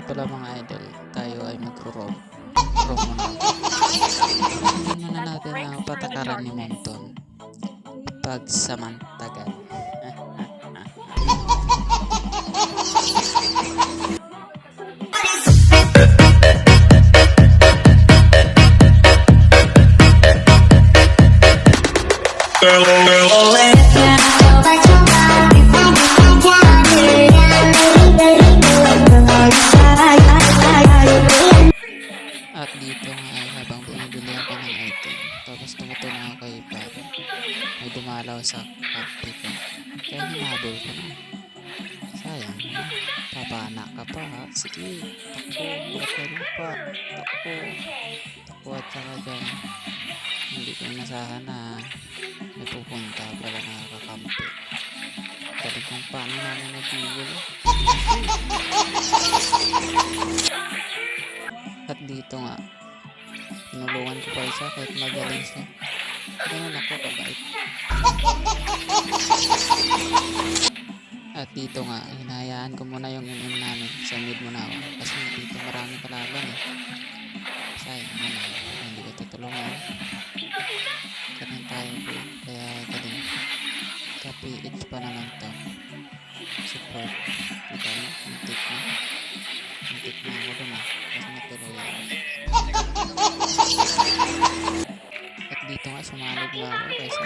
pala mga idol, tayo ay magro-roam. Roam muna ako. Hindi muna natin ang patakaran ni Monton. Pagsamantagan. At dito nga ay habang bumibili ako ng item, tapos tumutunan ako kay Paro. May dumalaw sa kape ko. Kaya hinabol ko na. Sayang, papana ka pa ha. Sige, takbo, bulat ka lupa. Takbo. Takbo at saka dyan. Hindi ko inasahan na may pupunta pala nakakakampi. Galing kung paano namin nagigil. At dito nga, tinulungan ko pa isa kahit magaling siya. Ganun ako kabait. At dito nga, hinahayaan ko muna yung MM namin. Sa mid muna ako. Kasi dito marami kalaban eh. Sayang naman. Hindi ko tutulungan. Ganun tayo po. Kaya galing. Ka-PH pa naman to. Support. Kita mo? Muntik na. Muntik na ako dun ah. Kasi natuloy ako. At dito nga, sumalog na ako. Kasi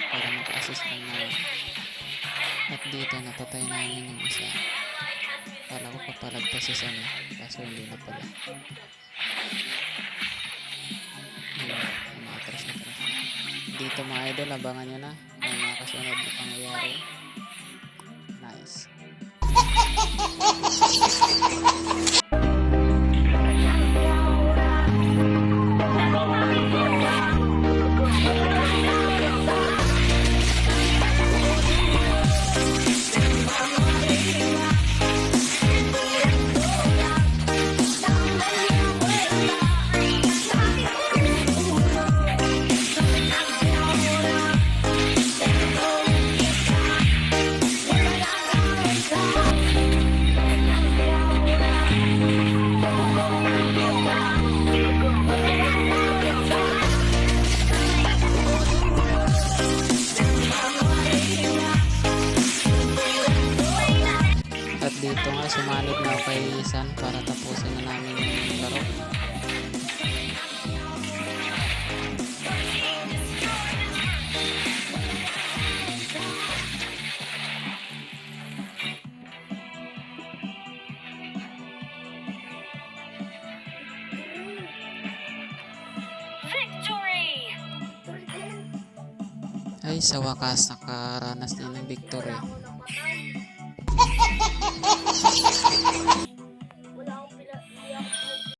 para maka-assist lang naman. At dito napatay namin yung isa. Kala ko papalagpas si San kaso hindi na pala. Umatras na. Dito mga idol, abangan nyo na ang mga kasunod na pangyayari. Nice. At dito nga, sumanib na ako kay San para tapusin na namin yung laro. Ay, sa wakas nakaranas din ng victory.